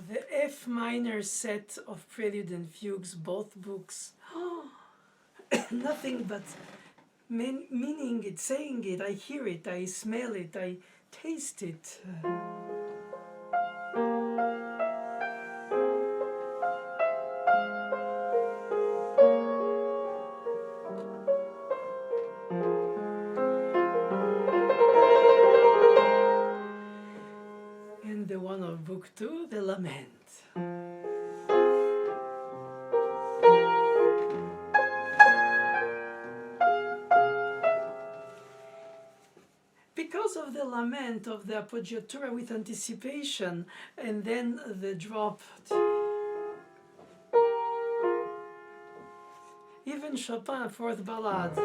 the F minor set of Prelude and Fugues, both books. Nothing but meaning it, saying it, I hear it, I smell it, I taste it. And the one of Book 2, the Lament. Because of the lament of the appoggiatura with anticipation and then the drop. Even Chopin, Fourth Ballade.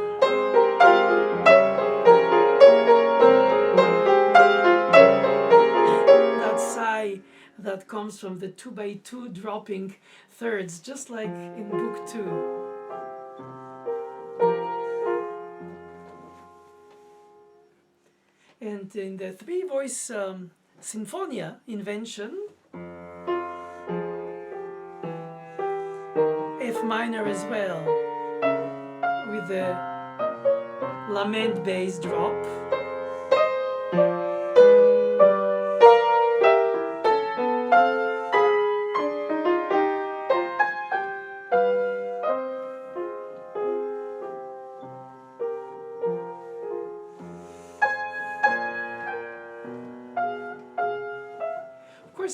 That sigh that comes from the 2x2 dropping thirds, just like in Book 2. And in the three-voice Sinfonia invention, F minor as well, with the lament bass drop.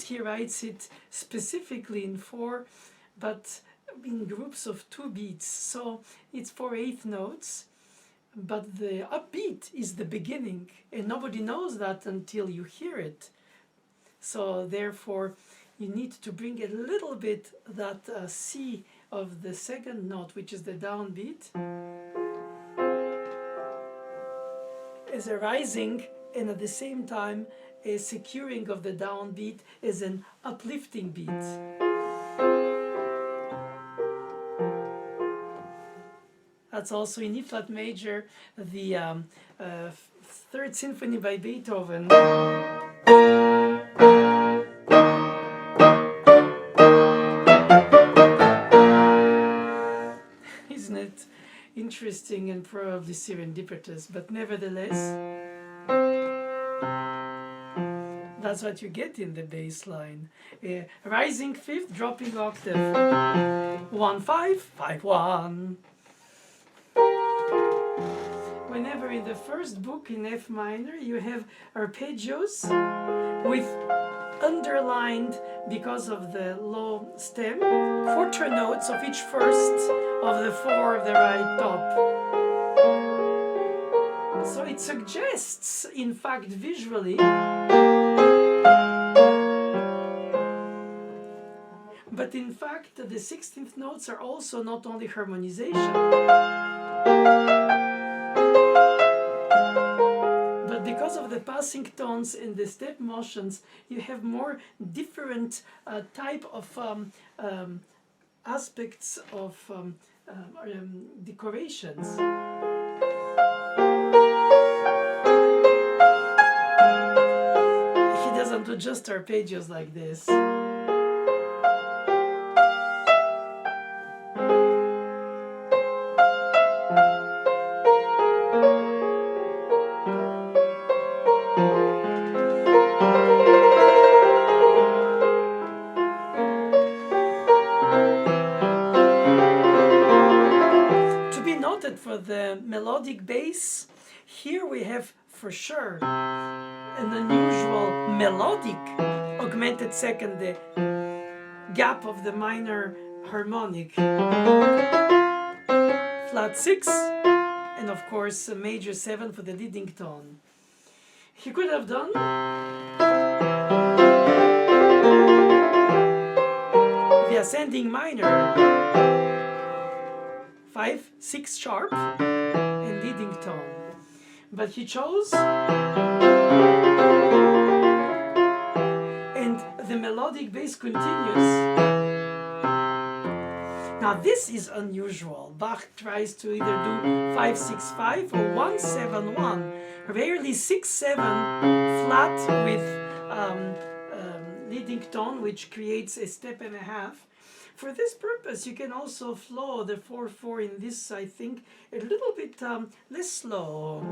He writes it specifically in 4, but in groups of 2 beats, so it's 4/8 notes, but the upbeat is the beginning, and nobody knows that until you hear it. So therefore you need to bring a little bit that C of the second note, which is the downbeat, as a rising, and at the same time a securing of the downbeat is an uplifting beat. That's also in E flat major, the Third Symphony by Beethoven. Isn't it interesting and probably serendipitous, but nevertheless, that's what you get in the bass line. Rising fifth, dropping octave. 1-5, 5-1. Whenever in the first book in F minor you have arpeggios with underlined, because of the low stem, quarter notes of each first of the 4 of the right top. So it suggests, in fact, visually, but in fact the 16th notes are also not only harmonization, but because of the passing tones and the step motions, you have more different type of aspects of decorations. He doesn't do just arpeggios like this. For the melodic bass, here we have for sure an unusual melodic augmented second, the gap of the minor harmonic. Flat 6, and of course a major 7 for the leading tone. He could have done the ascending minor, 5, 6 sharp and leading tone, but he chose, and the melodic bass continues. Now this is unusual. Bach tries to either do 5-6-5 or 1-7-1, rarely 6-7 flat with leading ascending tone, which creates a step and a half. For this purpose, you can also flow the 4/4 in this, I think, a little bit less slow.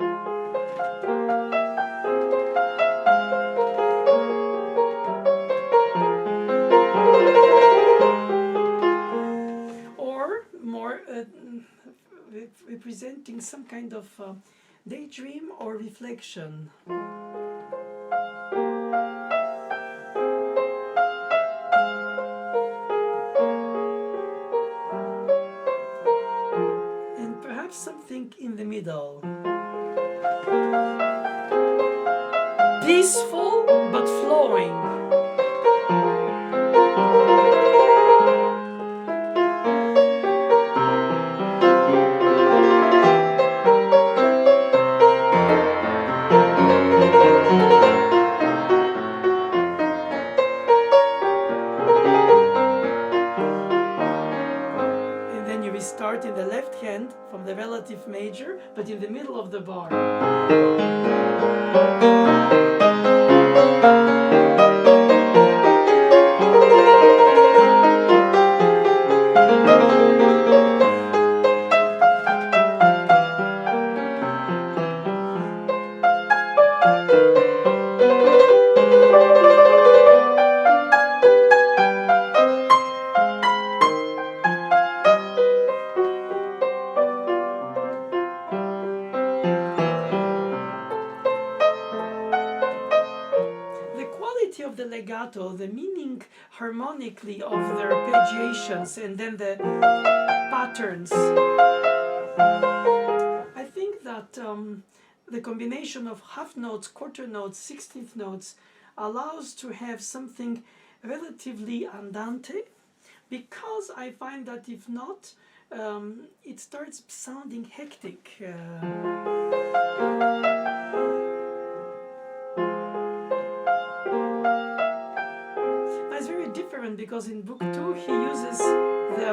Or more representing some kind of daydream or reflection. Something in the middle. Peaceful but flowing. Start in the left hand from the relative major, but in the middle of the bar. Of the legato, the meaning harmonically of the arpeggiations, and then the patterns. I think that the combination of half notes, quarter notes, 16th notes allows to have something relatively andante, because I find that if not, it starts sounding hectic. Because in book 2 he uses the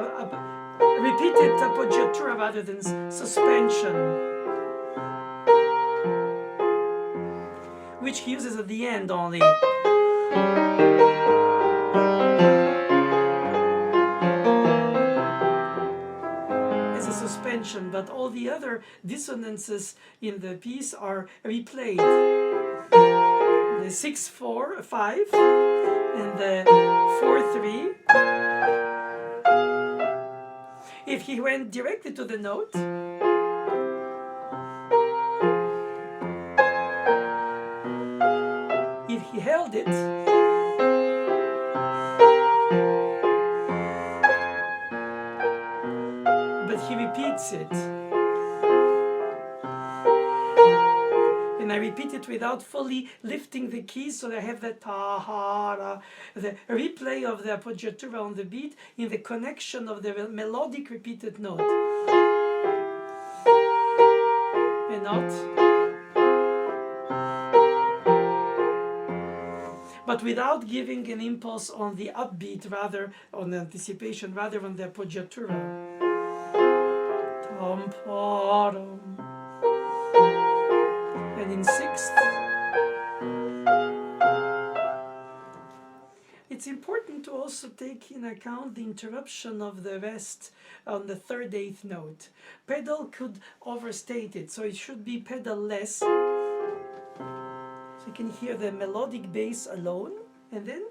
repeated appoggiatura rather than suspension, which he uses at the end only. As a suspension, but all the other dissonances in the piece are replayed. The 6/4/5 and the 4/3. If he went directly to the note, if he held it, but he repeats it. And I repeat it without fully lifting the keys, so I have the ta-ha-ra, the replay of the appoggiatura on the beat in the connection of the melodic repeated note. And not. But without giving an impulse on the upbeat, rather on the anticipation, rather on the appoggiatura. Tam-pa-ram. And in 6th, it's important to also take in account the interruption of the rest on the 3rd, 8th note. Pedal could overstate it, so it should be pedal-less. So you can hear the melodic bass alone, and then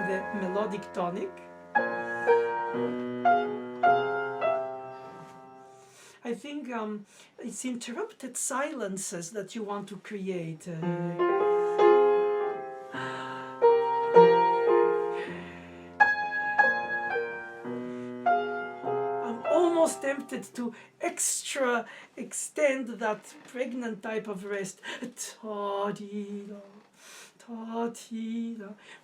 the melodic tonic. I think it's interrupted silences that you want to create. I'm almost tempted to extra extend that pregnant type of rest.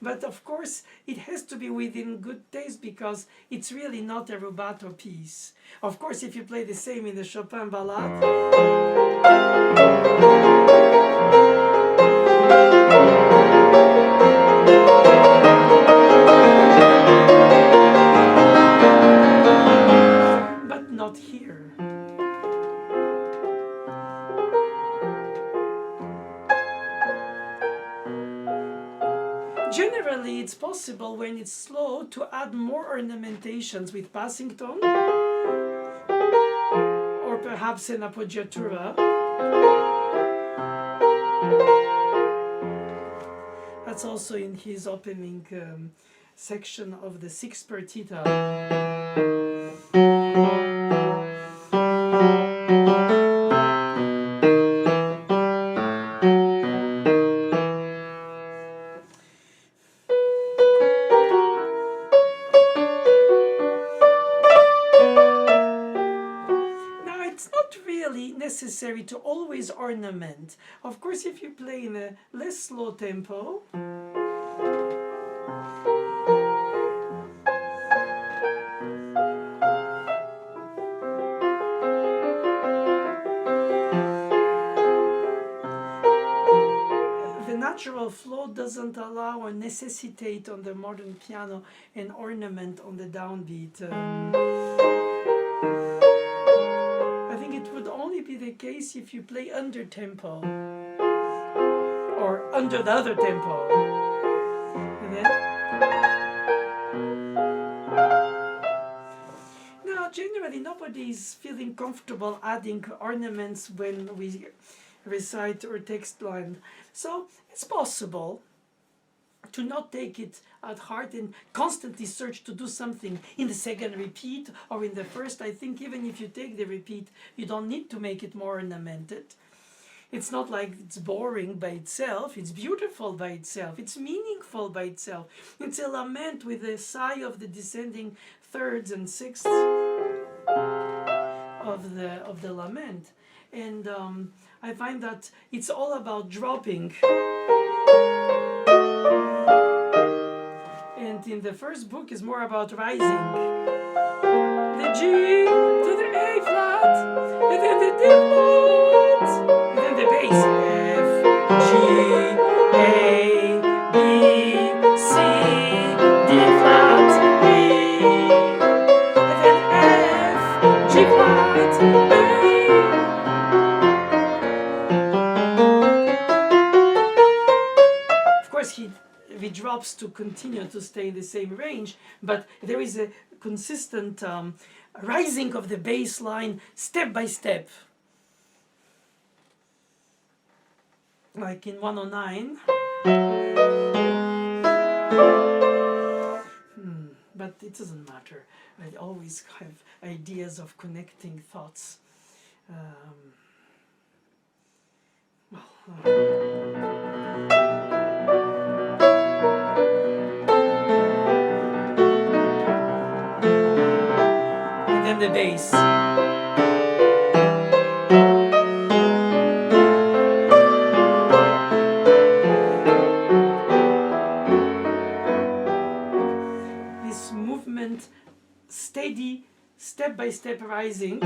But of course it has to be within good taste, because it's really not a rubato piece. Of course, if you play the same in the Chopin ballade, but not here. Generally, it's possible when it's slow to add more ornamentations with passing tone or perhaps an appoggiatura. That's also in his opening section of the sixth partita. Necessary to always ornament. Of course, if you play in a less slow tempo, the natural flow doesn't allow or necessitate on the modern piano an ornament on the downbeat. It would only be the case if you play under tempo or under the other tempo. And then, now, generally, nobody is feeling comfortable adding ornaments when we recite or text line. So it's possible to not take it at heart and constantly search to do something in the second repeat or in the first. I think even if you take the repeat, you don't need to make it more ornamented. It's not like it's boring by itself. It's beautiful by itself. It's meaningful by itself. It's a lament with a sigh of the descending thirds and sixths of the lament. And I find that it's all about dropping. And in the first book is more about rising. The G to the A flat, and then the D flat, and then the bass. F, G, A, B, C, D flat, E, and then F, G flat, A. Of course, he drops to continue to stay in the same range, but there is a consistent rising of the bass line step by step. Like in 109. But it doesn't matter. I always have ideas of connecting thoughts. And the bass. This movement, steady, step-by-step rising.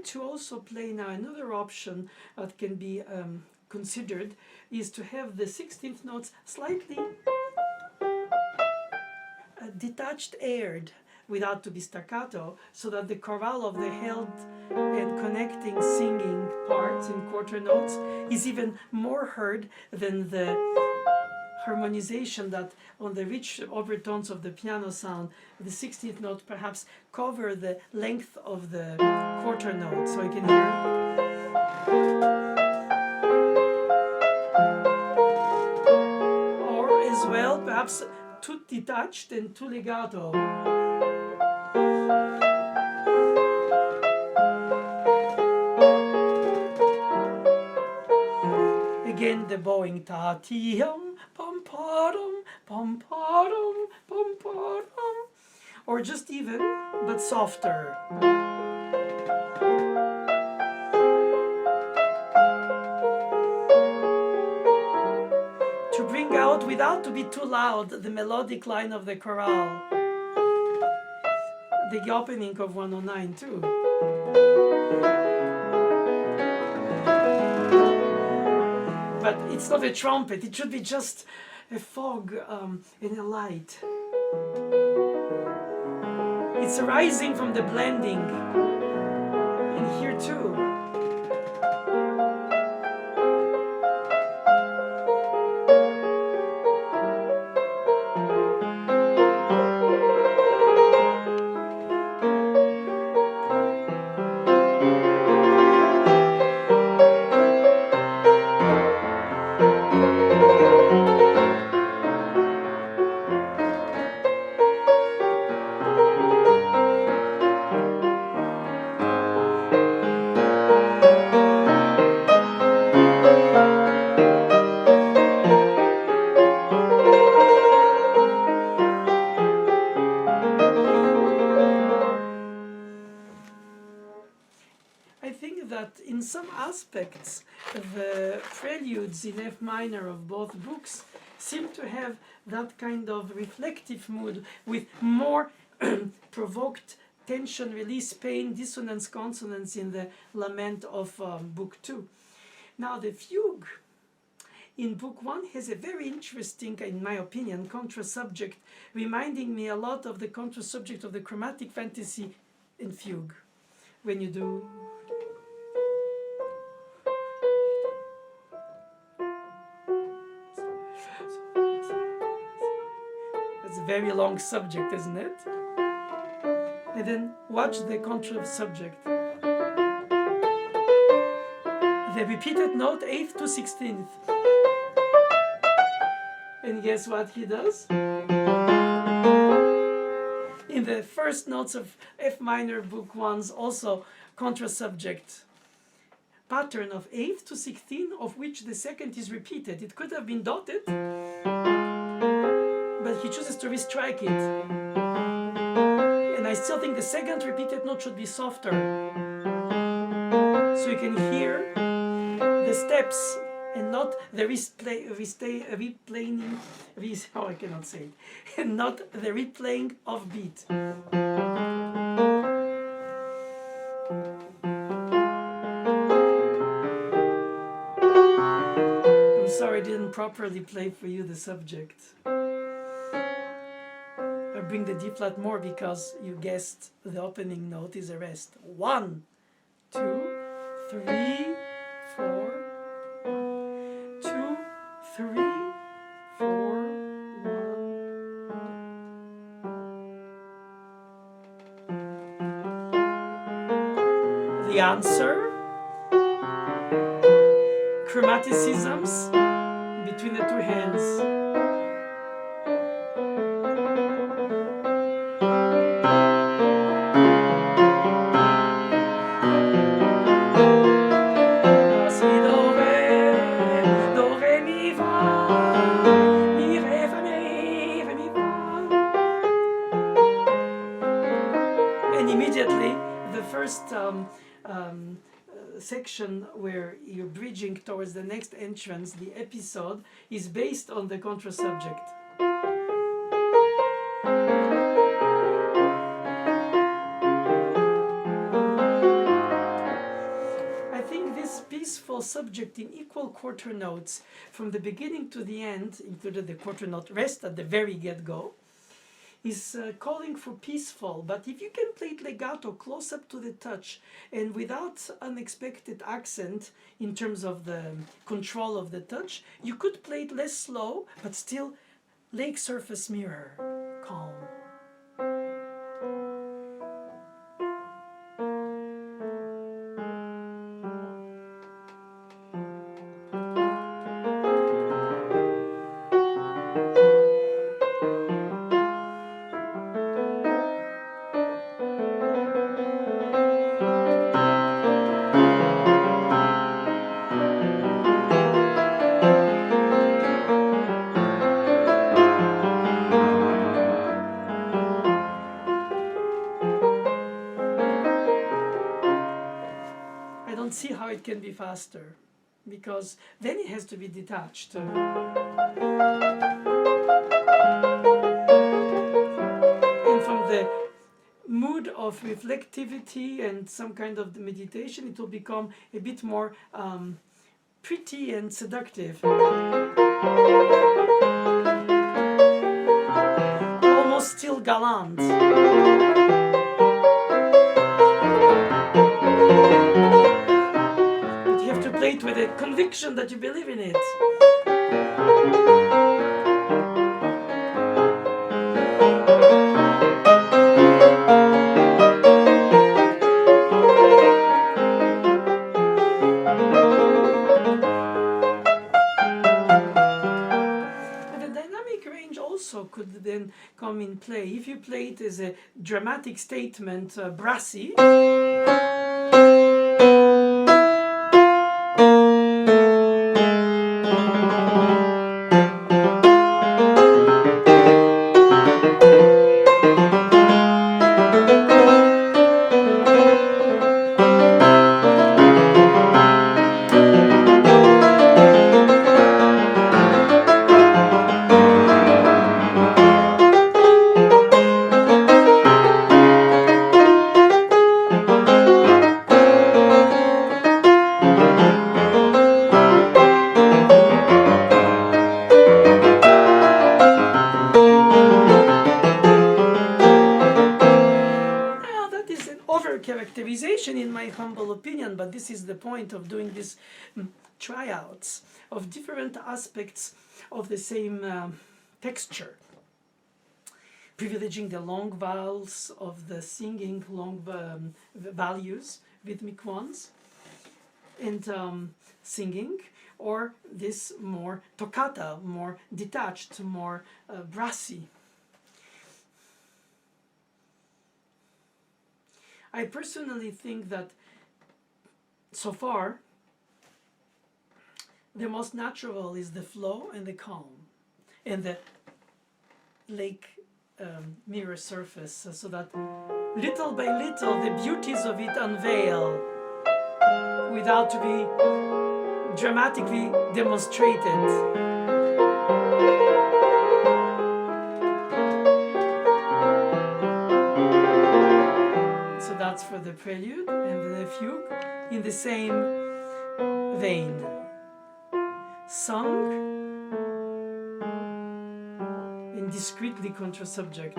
To also play now another option that can be considered is to have the 16th notes slightly detached, aired, without to be staccato, so that the chorale of the held and connecting singing parts in quarter notes is even more heard than the harmonization that on the rich overtones of the piano sound, the 16th note perhaps cover the length of the quarter note, so you can hear. Or as well, perhaps too detached and too legato. Again, the bowing ta-ti-yum, pum-pa-dum, pum-pa-dum, pum-pa-dum. Or just even, but softer. To bring out, without to be too loud, the melodic line of the chorale. The opening of 109 too. But it's not a trumpet, it should be just a fog and a light. It's arising from the blending. And here too. In some aspects, the preludes in F minor of both books seem to have that kind of reflective mood with more provoked tension, release, pain, dissonance, consonance in the lament of book 2. Now the fugue in book 1 has a very interesting, in my opinion, contra-subject, reminding me a lot of the contra-subject of the chromatic fantasy in fugue. When you do... It's a very long subject, isn't it? And then watch the contra subject. The repeated note 8th to 16th. And guess what he does? In the first notes of F minor book 1's also contra subject pattern of 8th to 16th, of which the second is repeated. It could have been dotted, but he chooses to restrike it. And I still think the second repeated note should be softer. So you can hear the steps and not the replaying, oh, I cannot say it, and not the replaying of beat. I'm sorry I didn't properly play for you the subject. I bring the D flat more because you guessed the opening note is a rest. 1, 2, 3, 4. 2, 3, 4, 1. The answer, chromaticisms between the two hands. Section where you're bridging towards the next entrance, the episode, is based on the contra subject. I think this peaceful subject in equal quarter notes from the beginning to the end, included the quarter note rest at the very get-go, is calling for peaceful, but if you can play it legato, close up to the touch, and without unexpected accent in terms of the control of the touch, you could play it less slow, but still lake surface mirror, calm. See how it can be faster, because then it has to be detached. And from the mood of reflectivity and some kind of meditation, it will become a bit more pretty and seductive. feel gallant. But you have to play it with a conviction that you believe in it. Could then come in play. If you play it as a dramatic statement, brassy, characterization in my humble opinion, but this is the point of doing these tryouts of different aspects of the same texture, privileging the long vowels of the singing, long values, rhythmic ones, and singing, or this more toccata, more detached, more brassy. I personally think that so far the most natural is the flow and the calm and the lake mirror surface, so that little by little the beauties of it unveil without to be dramatically demonstrated. That's for the prelude, and the fugue in the same vein. Sung and discreetly contra subject.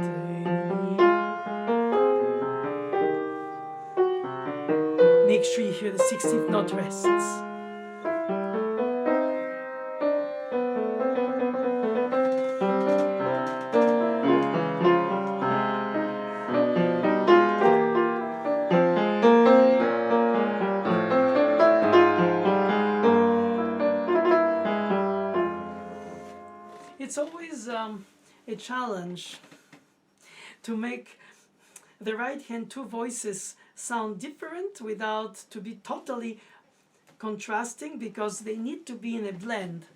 Make sure you hear the 16th note rests. It's always a challenge to make the right hand two voices sound different without to be totally contrasting, because they need to be in a blend.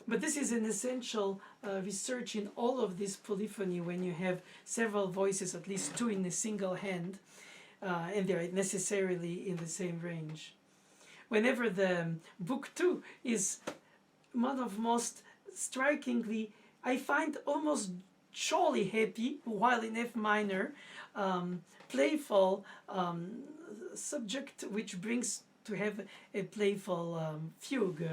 But this is an essential research in all of this polyphony, when you have several voices, at least two in a single hand, and they're necessarily in the same range. Whenever the book 2 is one of most strikingly, I find almost jolly happy, while in F minor, playful subject, which brings to have a playful fugue.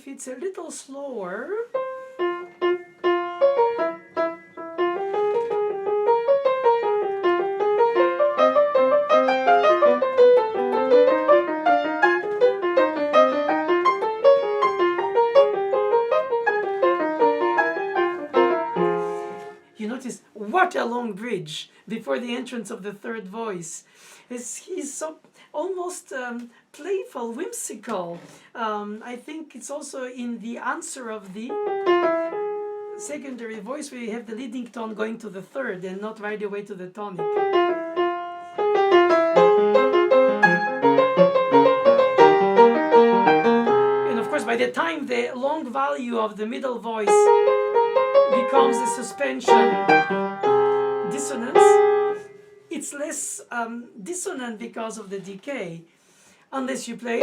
It's a little slower. You notice what a long bridge before the entrance of the third voice. He's so almost playful, whimsical. I think it's also in the answer of the secondary voice, where you have the leading tone going to the third and not right away to the tonic. And of course, by By the time the long value of the middle voice becomes a suspension dissonance, it's less dissonant because of the decay. Unless you play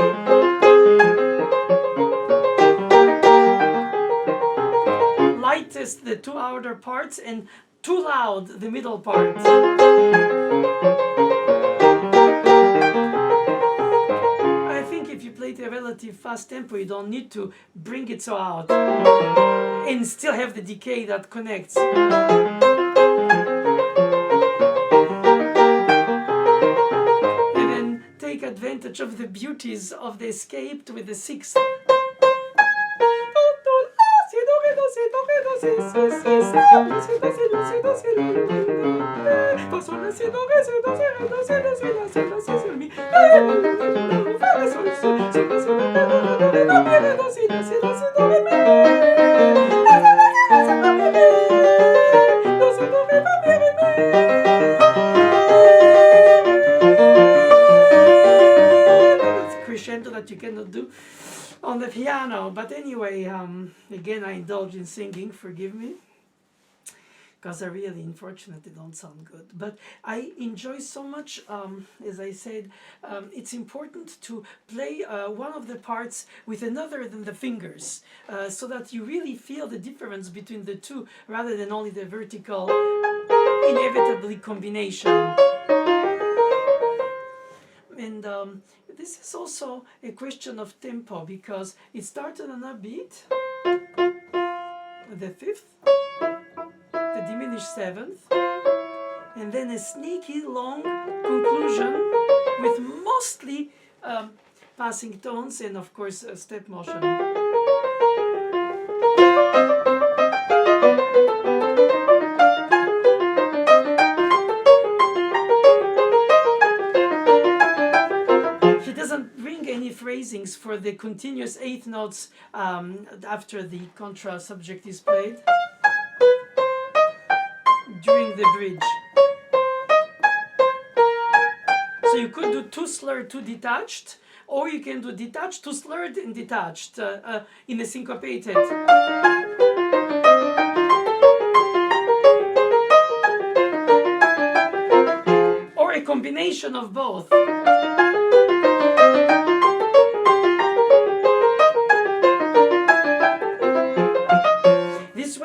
lightest the two outer parts and too loud the middle part. I think if you play it a relative fast tempo, you don't need to bring it so out and still have the decay that connects. And then take advantage of the beauties of the escaped with the sixth. Crescendo that you cannot do on the piano. But anyway, again, I indulge in singing, forgive me, because I really, unfortunately, don't sound good. But I enjoy so much, as I said, it's important to play one of the parts with another than the fingers, so that you really feel the difference between the two, rather than only the vertical, inevitably combination. And this is also a question of tempo, because it started on a beat, the fifth, the diminished seventh, and then a sneaky long conclusion with mostly passing tones and of course a step motion. Phrasings for the continuous eighth notes after the contra subject is played during the bridge. So you could do two slurred, two detached, or you can do detached, two slurred, and detached in a syncopated. Or a combination of both.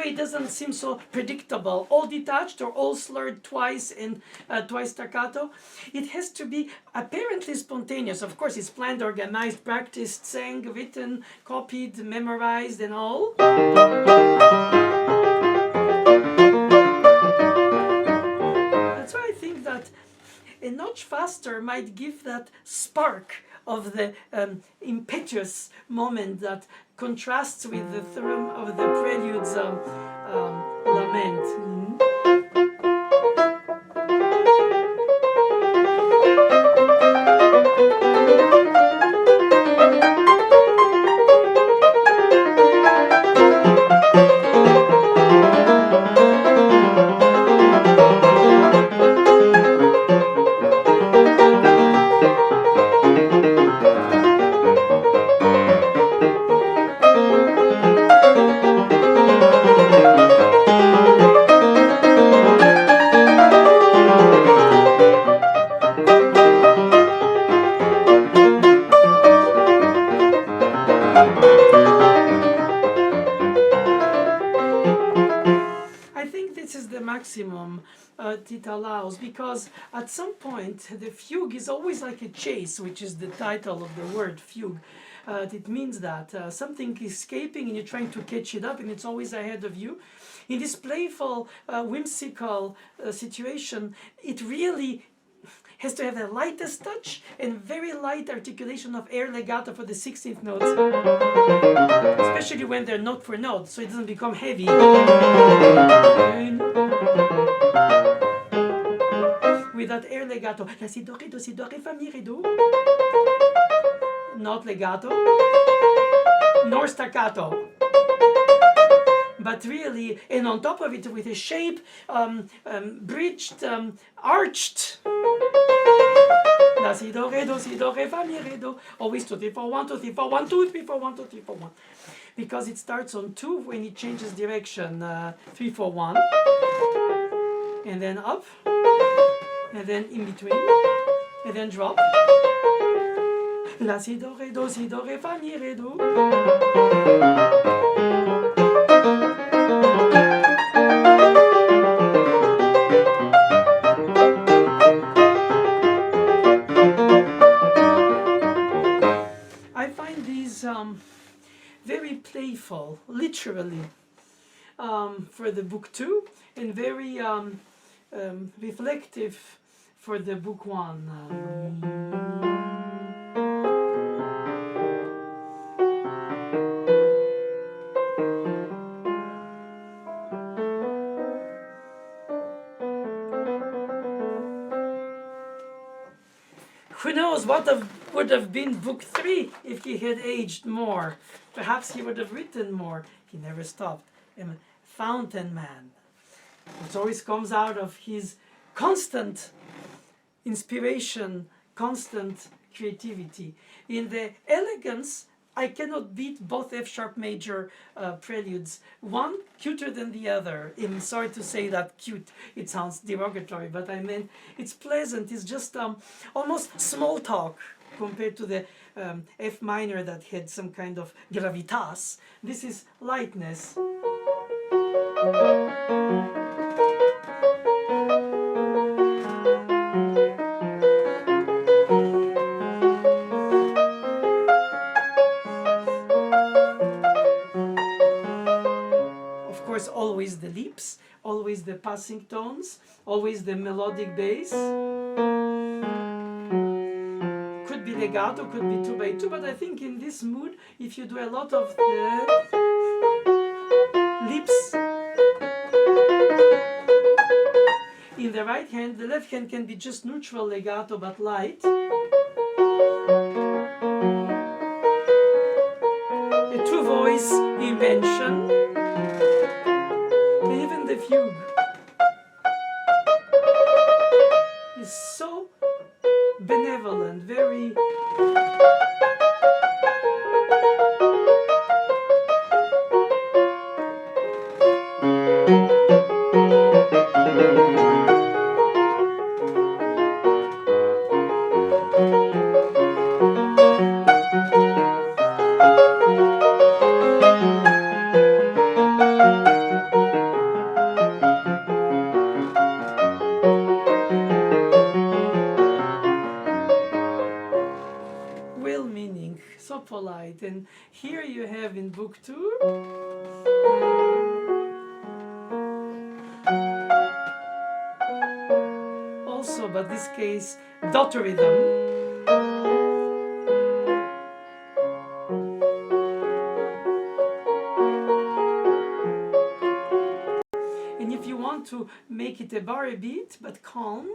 It doesn't seem so predictable, all detached or all slurred twice and twice staccato. It has to be apparently spontaneous. Of course, it's planned, organized, practiced, sang, written, copied, memorized, and all. That's why I think that a notch faster might give that spark of the impetuous moment that contrasts with the thrum of the prelude's lament. It allows, because at some point the fugue is always like a chase, which is the title of the word fugue. It means that something is escaping and you're trying to catch it up, and it's always ahead of you. In this playful, whimsical situation, it really has to have the lightest touch and very light articulation of air legato for the 16th notes, especially when they're note for note, so it doesn't become heavy. With that air legato, la si do re fa mi re do, not legato, nor staccato, but really, and on top of it with a shape, bridged, arched. La, si, do, re, fa, mi, re, do. Always 2, 3, 4, 1, 2, 3, 4, 1, 2, 3, 4, 1, 2, 3, 4, 1. Because it starts on 2 when it changes direction. 3, 4, 1. And then up. And then in between. And then drop. La, si, do, re, fa, mi, re, do. Very playful, literally, for the book 2, and very reflective for the book 1. Who knows what would have been book 3 if he had aged more? Perhaps he would have written more. He never stopped. Fountain man. It always comes out of his constant inspiration, constant creativity. In the elegance, I cannot beat both F sharp major preludes. One cuter than the other. I'm sorry to say that cute. It sounds derogatory, but I mean it's pleasant. It's just almost small talk compared to the F minor that had some kind of gravitas. This is lightness. Always the leaps, always the passing tones, always the melodic bass. Could be legato, could be 2x2, but I think in this mood, if you do a lot of the leaps in the right hand, the left hand can be just neutral legato but light. A two-voice invention. Even the fugue is so benevolent, very well-meaning, so polite. And here you have in book 2 also, but this case, dot rhythm. And if you want to make it a bar beat, but calm,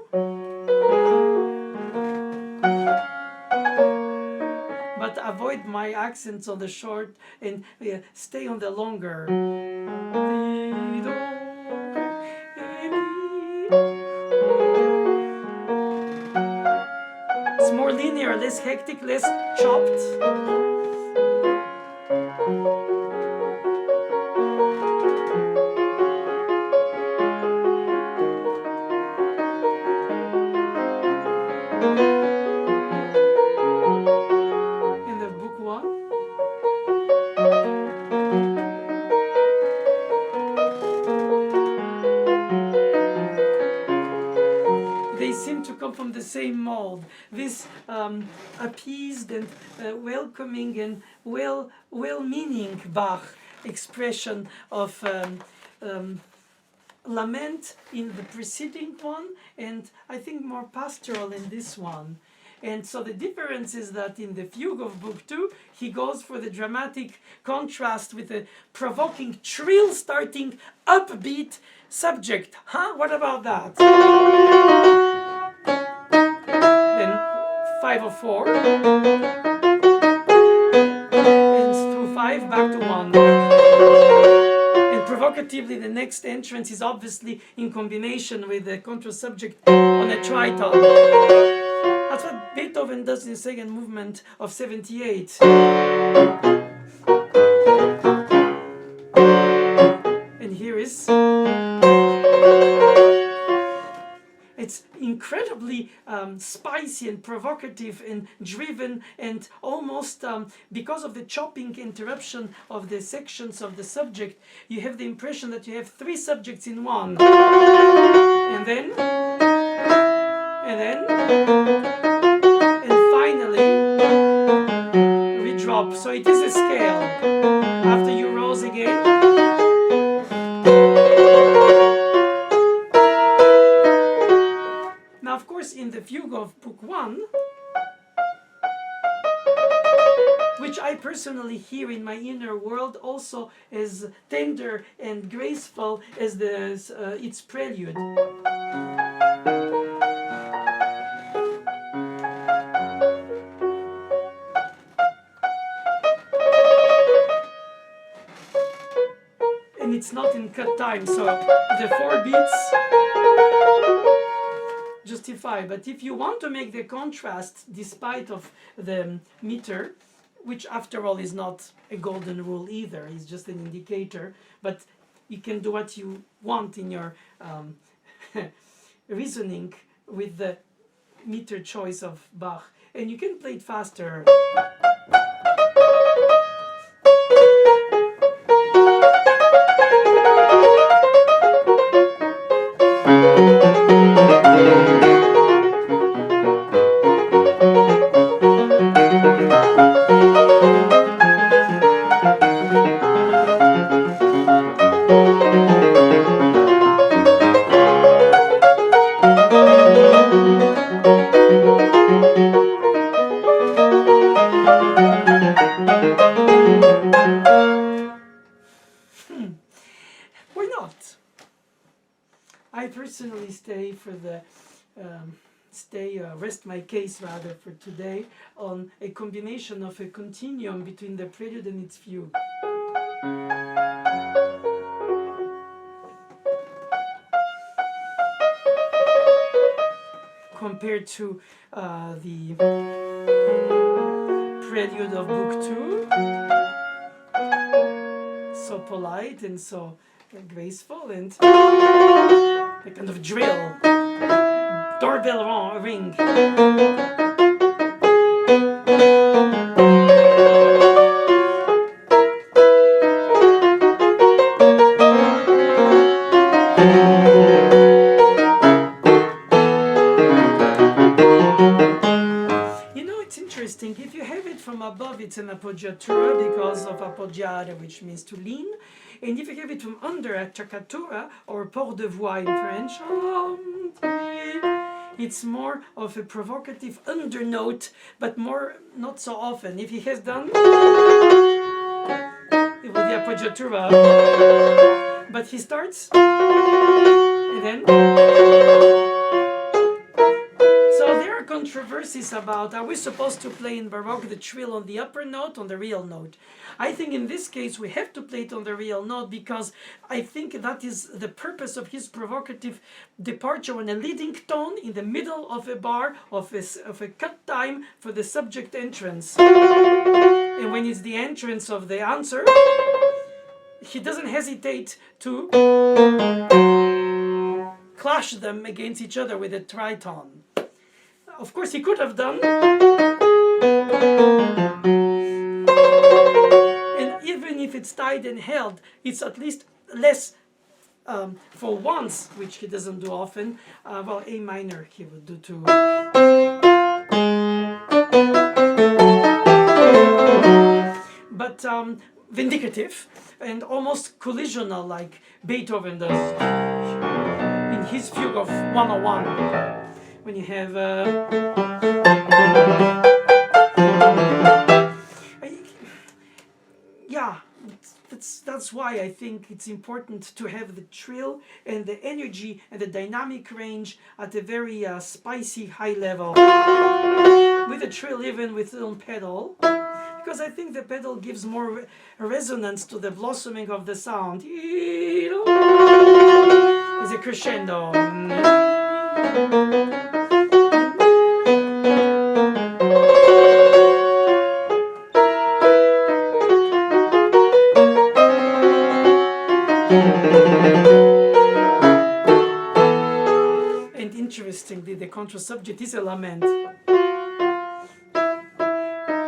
but avoid my accents on the short and stay on the longer. It's more linear, less hectic, less chopped. From the same mold, this appeased and welcoming and well-meaning Bach expression of lament in the preceding one, and I think more pastoral in this one. And so the difference is that in the fugue of book 2, he goes for the dramatic contrast with a provoking trill starting upbeat subject. Huh? What about that? Then 5/4, and through 5 back to 1. And provocatively, the next entrance is obviously in combination with the contra subject on a tritone. That's what Beethoven does in the second movement of 78. And here is... It's incredibly spicy and provocative and driven, and almost because of the chopping interruption of the sections of the subject, you have the impression that you have three subjects in one. And then, and finally, we drop. So it is a scale. After you rose again. Now, of course, in the fugue of Book 1, which I personally hear in my inner world also as tender and graceful as its prelude. And it's not in cut time, so the 4 beats justify. But if you want to make the contrast despite of the meter, which after all is not a golden rule either, it's just an indicator, but you can do what you want in your reasoning with the meter choice of Bach, and you can play it faster. Why not? I personally rest my case rather for today on a combination of a continuum between the prelude and its fugue. Compared to the prelude of Book 2, so polite and so graceful, and a kind of drill, doorbell ring. If you have it from above, it's an appoggiatura because of appoggiare, which means to lean. And if you have it from under, acciaccatura, or port de voix in French, it's more of a provocative undernote, but more not so often. If he has done it with the appoggiatura, but he starts and then. Controversies about, are we supposed to play in Baroque the trill on the upper note, on the real note? I think in this case we have to play it on the real note, because I think that is the purpose of his provocative departure on a leading tone in the middle of a bar of a cut time for the subject entrance. And when it's the entrance of the answer, he doesn't hesitate to clash them against each other with a tritone. Of course, he could have done, and even if it's tied and held, it's at least less for once, which he doesn't do often. Well, A minor he would do too. But vindicative and almost collisional, like Beethoven does in his fugue of 101. When you have yeah, that's why I think it's important to have the trill and the energy and the dynamic range at a very spicy high level, with the trill even with little pedal, because I think the pedal gives more resonance to the blossoming of the sound. It's a crescendo. And interestingly, the contra subject is a lament,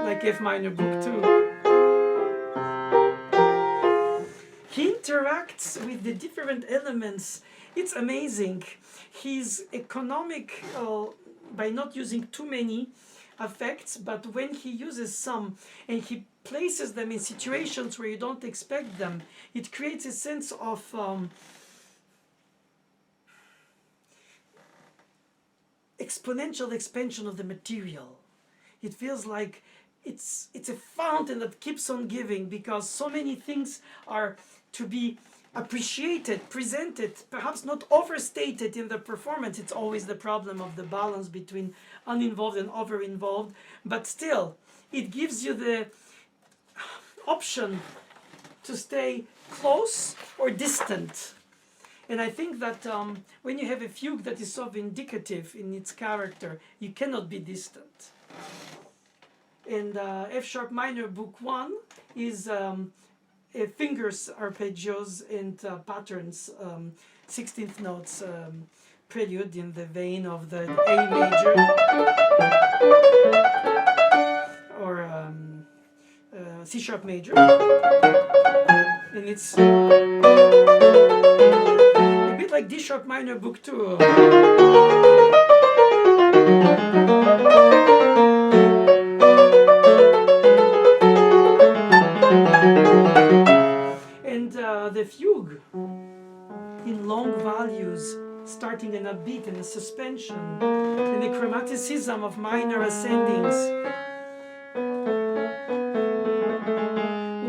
like F minor book 2. He interacts with the different elements. It's amazing. He's economical by not using too many effects, but when he uses some and he places them in situations where you don't expect them, it creates a sense of exponential expansion of the material. It feels like it's a fountain that keeps on giving, because so many things are to be appreciated, presented, perhaps not overstated in the performance. It's always the problem of the balance between uninvolved and over-involved, but still, it gives you the option to stay close or distant. And I think that when you have a fugue that is so vindicative in its character, you cannot be distant. And F sharp minor book 1 is fingers arpeggios and patterns, 16th notes prelude in the vein of the A major or C sharp major, and it's a bit like D sharp minor book 2. The fugue in long values, starting in a beat and a suspension, and the chromaticism of minor ascendings.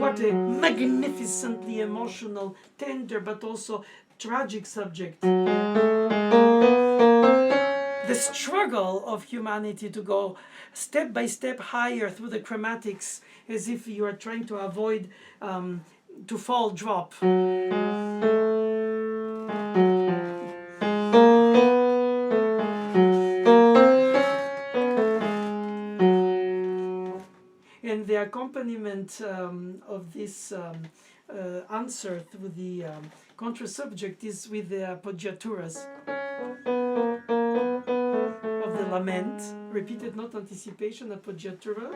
What a magnificently emotional, tender, but also tragic subject. The struggle of humanity to go step by step higher through the chromatics, as if you are trying to avoid to fall drop. And the accompaniment of this answer through the contra subject is with the appoggiaturas of the lament, repeated note anticipation, appoggiatura.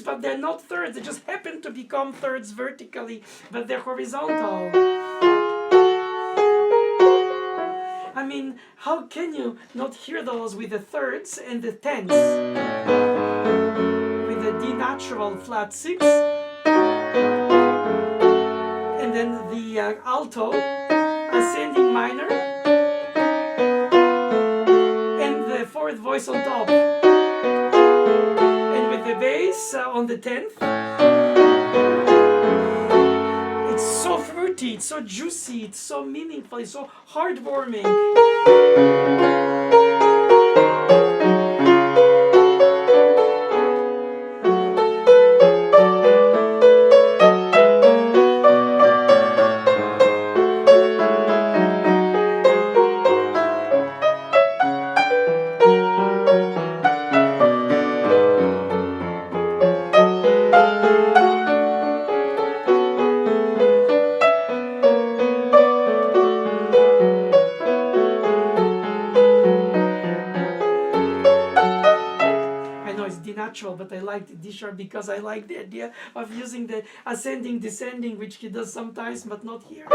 But they're not thirds, they just happen to become thirds vertically, but they're horizontal. I mean, how can you not hear those with the thirds and the tenths? With the D natural flat 6, and then the alto, ascending minor, and the fourth voice on top. The bass on the 10th. It's so fruity, it's so juicy, it's so meaningful, it's so heartwarming. But I liked D sharp because I like the idea of using the ascending, descending, which he does sometimes, but not here.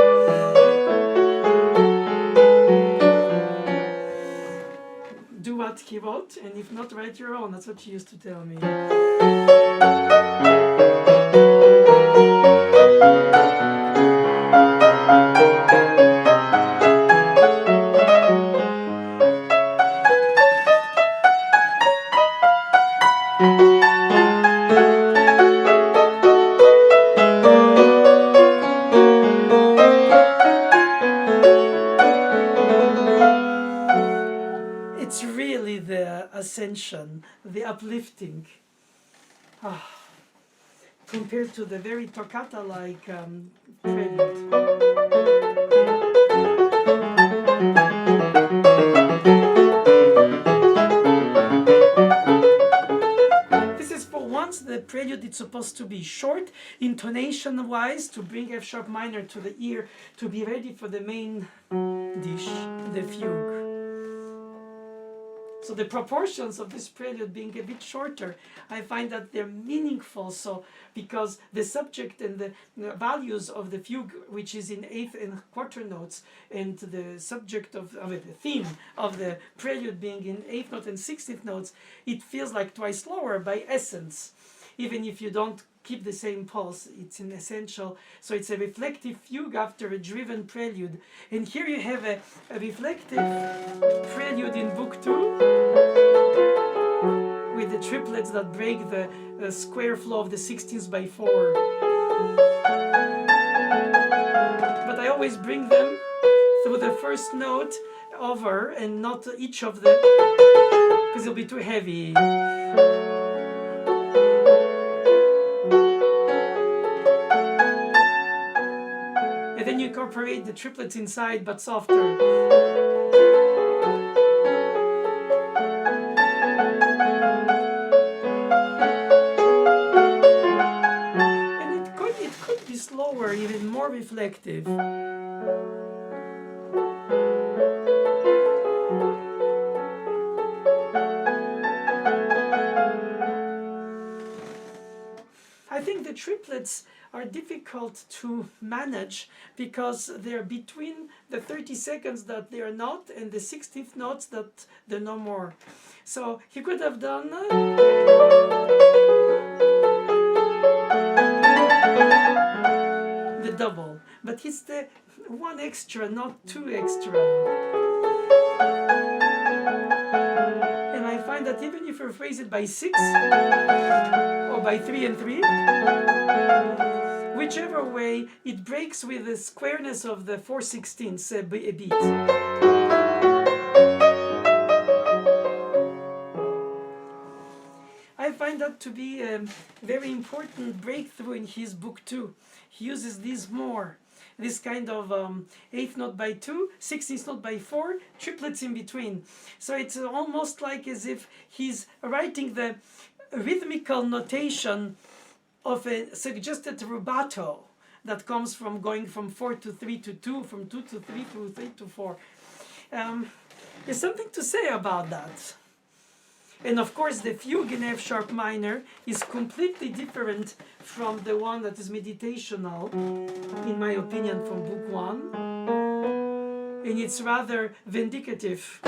do what he wrote, and if not, write your own. That's what she used to tell me. It's really the ascension, the uplifting, compared to the very toccata-like prelude. This is for once the prelude. It's supposed to be short, intonation-wise, to bring F sharp minor to the ear, to be ready for the main dish, the fugue. So the proportions of this prelude being a bit shorter, I find that they're meaningful. So because the subject and the values of the fugue, which is in eighth and quarter notes, and the subject of the theme of the prelude being in eighth note and 16th notes, it feels like twice slower by essence. Even if you don't keep the same pulse, it's an essential. So it's a reflective fugue after a driven prelude. And here you have a reflective prelude in book 2 with the triplets that break the square flow of the 16ths by 4. But I always bring them through the first note over and not each of them, because it'll be too heavy. And then you incorporate the triplets inside, but softer. And it could be slower, even more reflective. I think the triplets are difficult to manage because they're between the 30 seconds that they're not and the 16th notes that they're no more. So he could have done the double, but it's the one extra, not two extra. And I find that even if you phrase it by 6 or by 3 and 3, whichever way, it breaks with the squareness of the 4/16ths a beat. I find that to be a very important breakthrough in his book 2. He uses these more. This kind of 8th note by 2, 16th note by 4, triplets in between. So it's almost like as if he's writing the rhythmical notation of a suggested rubato that comes from going from 4 to 3 to 2, from 2 to 3 to 3 to 4. There's something to say about that. And of course the fugue in F sharp minor is completely different from the one that is meditational, in my opinion, from book 1. And it's rather vindicative.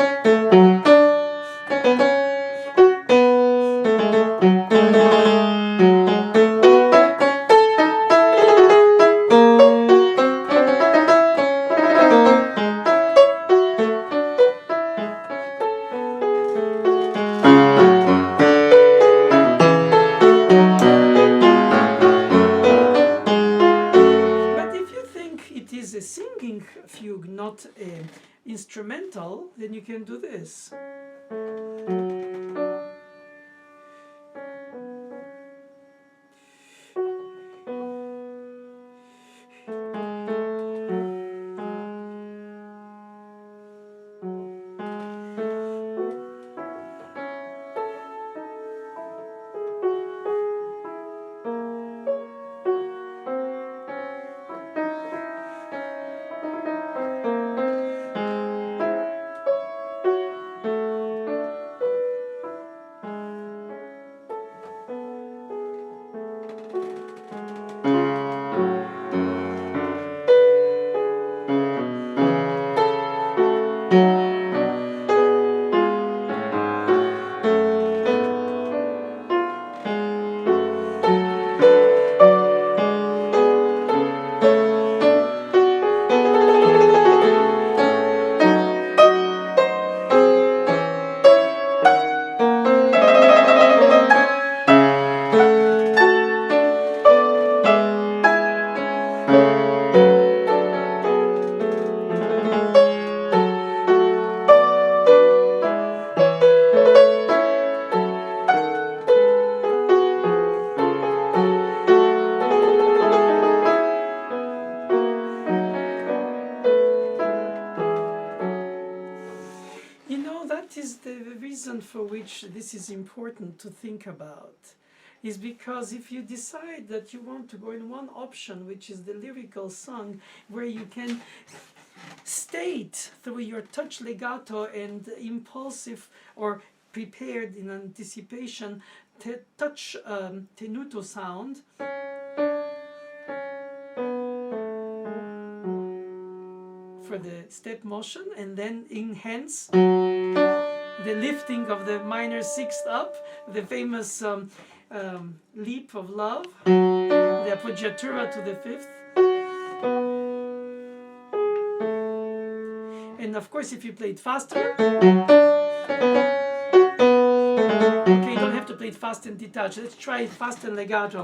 Fugue, not instrumental, then you can do this. reason for which this is important to think about is because if you decide that you want to go in one option, which is the lyrical song, where you can state through your touch legato and impulsive or prepared in anticipation touch tenuto sound, for the step motion, and then enhance the lifting of the minor sixth up, the famous leap of love, the appoggiatura to the fifth. And of course, if you play it faster, okay, you don't have to play it fast and detached. Let's try it fast and legato.